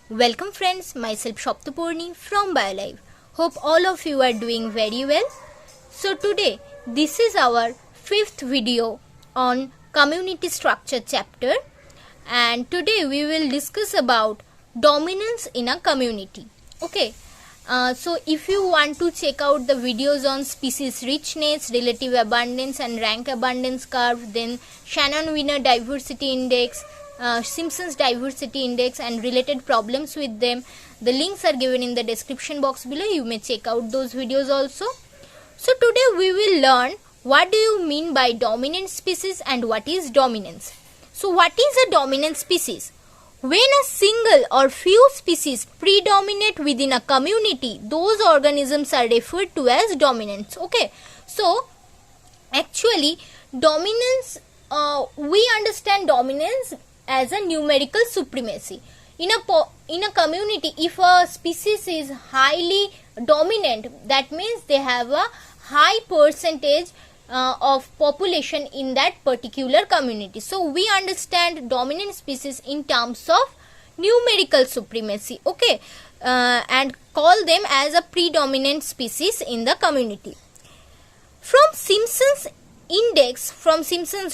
Welcome friends, myself Shoptapurni from BioLive. Hope all of you are doing very well. So today, this is our 5th video on community structure chapter, and today we will discuss about dominance in a community. Okay, so if you want to check out the videos on species richness, relative abundance and rank abundance curve, then Shannon-Wiener diversity index, Simpson's diversity index and related problems with them, the links are given in the description box below. You may check out those videos also. So today we will learn what do you mean by dominant species and what is dominance. So what is a dominant species? When a single or few species predominate within a community, those organisms are referred to as dominants. Okay, so actually dominance, we understand dominance as a numerical supremacy. In a community, if a species is highly dominant, that means they have a high percentage of population in that particular community. So we understand dominant species in terms of numerical supremacy, okay, and call them as a predominant species in the community. From Simpson's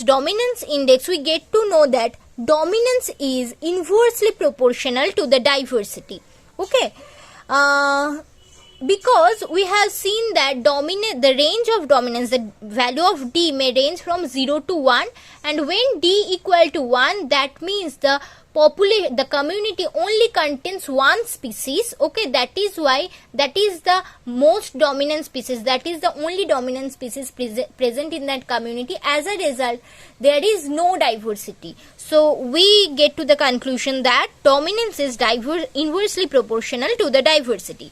dominance index, we get to know that dominance is inversely proportional to the diversity. Okay, because we have seen that the range of dominance, the value of D may range from 0 to 1, and when D equal to 1, that means the community only contains one species. Okay, that is why that is the most dominant species, that is the only dominant species present in that community. As a result, there is no diversity. So we get to the conclusion that dominance is inversely proportional to the diversity.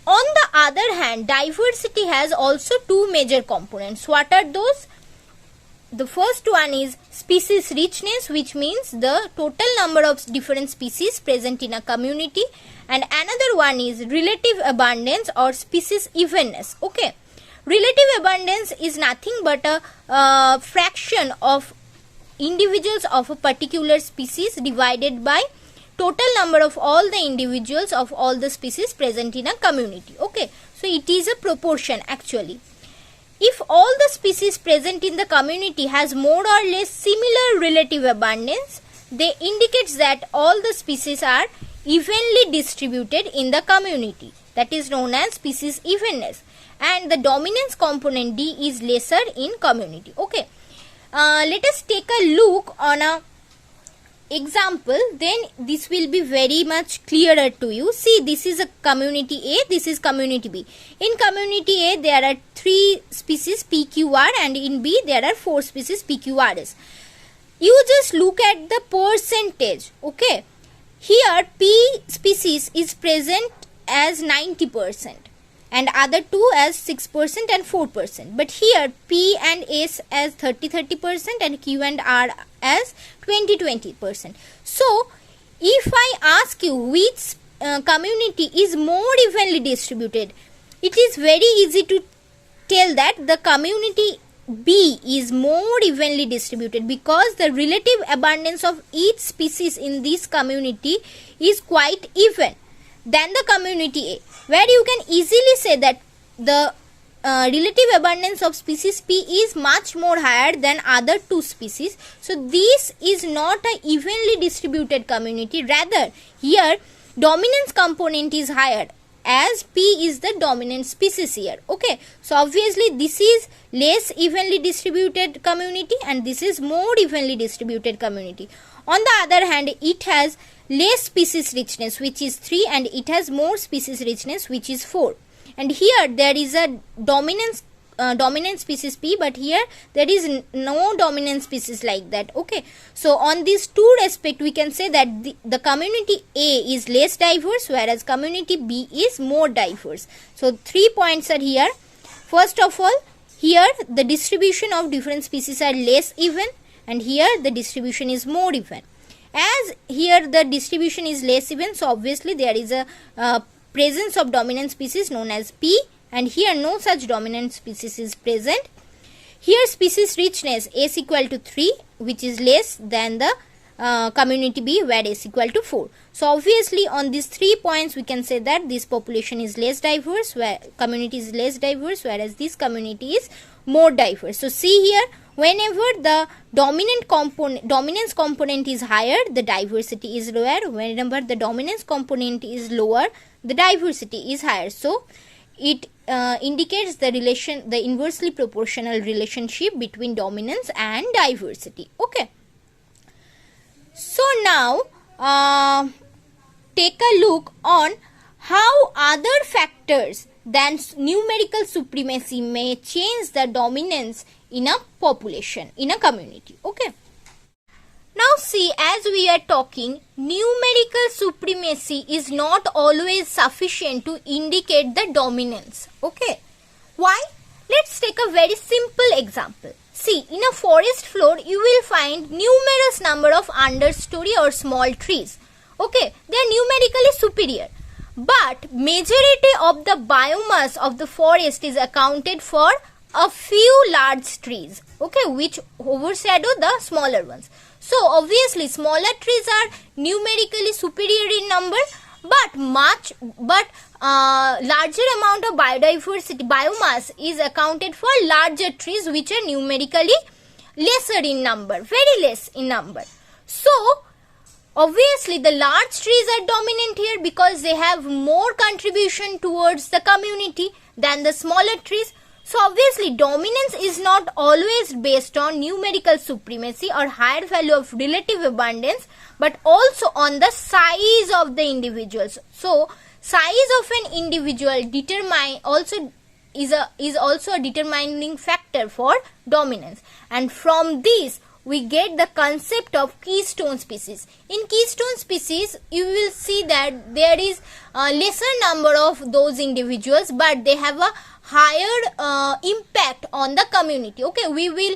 On the other hand, diversity has also two major components. What are those? The first one is species richness, which means the total number of different species present in a community, and another one is relative abundance or species evenness. Okay, relative abundance is nothing but a fraction of individuals of a particular species divided by total number of all the individuals of all the species present in a community. Okay, so it is a proportion actually. If all the species present in the community has more or less similar relative abundance, they indicates that all the species are evenly distributed in the community. That is known as species evenness, and the dominance component D is lesser in community. Okay, let us take a look on a example, then this will be very much clearer to you. See, this is a community A, this is community B. In community A, there are 3 species PQR, and in B, there are 4 species PQRS. You just look at the percentage. Okay, here P species is present as 90%. and other two as 6% and 4%. But here P and S as 30% and Q and R as 20%. So if I ask you which community is more evenly distributed, it is very easy to tell that the community B is more evenly distributed, because the relative abundance of each species in this community is quite even than the community A, where you can easily say that the relative abundance of species P is much more higher than other two species. So this is not a evenly distributed community, rather here dominance component is higher, as P is the dominant species here. Okay, so obviously this is less evenly distributed community and this is more evenly distributed community. On the other hand, it has less species richness, which is 3, and it has more species richness, which is 4. And here there is a dominant species P, but here there is no dominant species like that. Okay, so on these two respect we can say that the community A is less diverse, whereas community B is more diverse. So 3 points are here. First of all, here the distribution of different species are less even, and here the distribution is more even. As here the distribution is less even, so obviously there is a presence of dominant species known as P, and here no such dominant species is present. Here species richness S equal to 3, which is less than the community B where S equal to 4. So obviously on these 3 points we can say that this population is less diverse, where community is less diverse, whereas this community is more diverse. So see here, whenever the dominance component is higher, the diversity is lower. Whenever the dominance component is lower, the diversity is higher. So it indicates the inversely proportional relationship between dominance and diversity. Okay. So now take a look on how other factors than numerical supremacy may change the dominance in a population, in a community. Okay. Now see, as we are talking, numerical supremacy is not always sufficient to indicate the dominance. Okay. Why? Let's take a very simple example. See, in a forest floor, you will find numerous number of understory or small trees. Okay, they are numerically superior. But majority of the biomass of the forest is accounted for a few large trees, okay, which overshadow the smaller ones. So obviously smaller trees are numerically superior in number, but larger amount of biomass is accounted for larger trees which are numerically lesser in number, very less in number. So obviously the large trees are dominant here because they have more contribution towards the community than the smaller trees. So obviously dominance is not always based on numerical supremacy or higher value of relative abundance, but also on the size of the individuals. So size of an individual is also a determining factor for dominance, and from this we get the concept of keystone species. In keystone species, you will see that there is a lesser number of those individuals, but they have a higher impact on the community. Okay, we will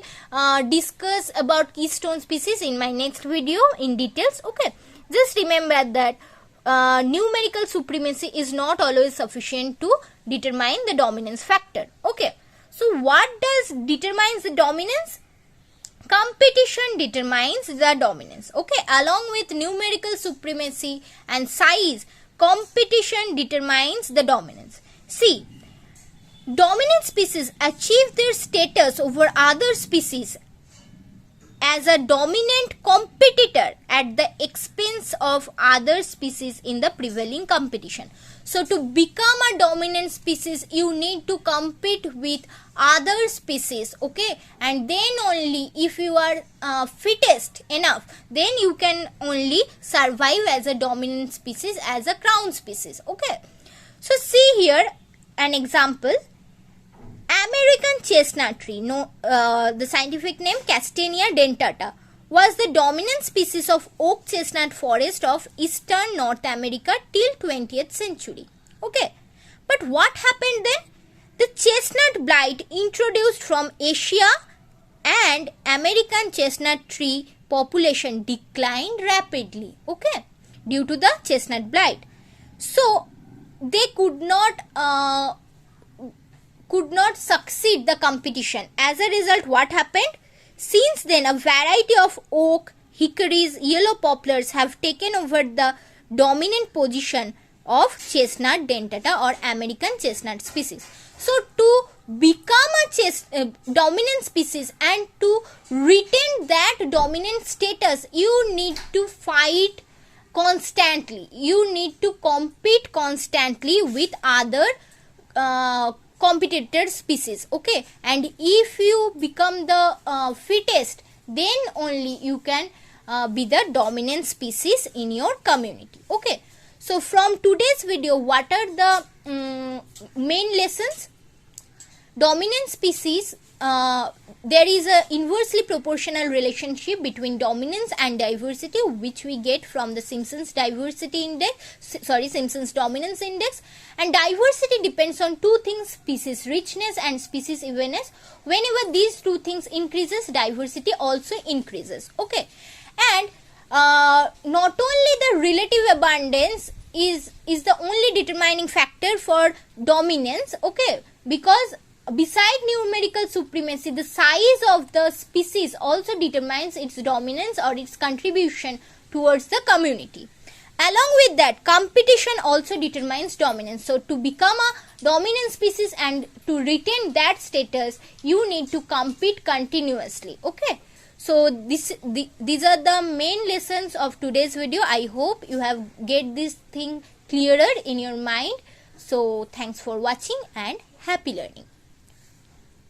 discuss about keystone species in my next video in details. Okay, just remember that numerical supremacy is not always sufficient to determine the dominance factor. Okay, so what determines the dominance? Competition determines the dominance. Okay, along with numerical supremacy and size, competition determines the dominance. See, dominant species achieve their status over other species as a dominant competitor at the expense of other species in the prevailing competition. So to become a dominant species, you need to compete with other species, okay, and then only if you are fittest enough, then you can only survive as a dominant species, as a crown species. Okay, so see here an example. American chestnut tree, the scientific name Castanea dentata, was the dominant species of oak chestnut forest of eastern North America till 20th century. Okay, but what happened then? The chestnut blight introduced from Asia and American chestnut tree population declined rapidly, okay, due to the chestnut blight. So they could not succeed the competition. As a result, what happened? Since then, a variety of oak, hickories, yellow poplars have taken over the dominant position of chestnut dentata or American chestnut species. So to become a dominant species and to retain that dominant status, you need to fight constantly. You need to compete constantly with other competitor species. Okay, and if you become the fittest, then only you can be the dominant species in your community. Okay, so from today's video, what are the main lessons? Dominant species, there is a inversely proportional relationship between dominance and diversity, which we get from the Simpson's Simpson's dominance index. And diversity depends on two things: species richness and species evenness. Whenever these two things increases, diversity also increases. Okay, and not only the relative abundance is the only determining factor for dominance. Okay, because beside numerical supremacy, the size of the species also determines its dominance or its contribution towards the community. Along with that, competition also determines dominance. So to become a dominant species and to retain that status, you need to compete continuously. Okay. So these are the main lessons of today's video. I hope you have get this thing clearer in your mind. So thanks for watching and happy learning.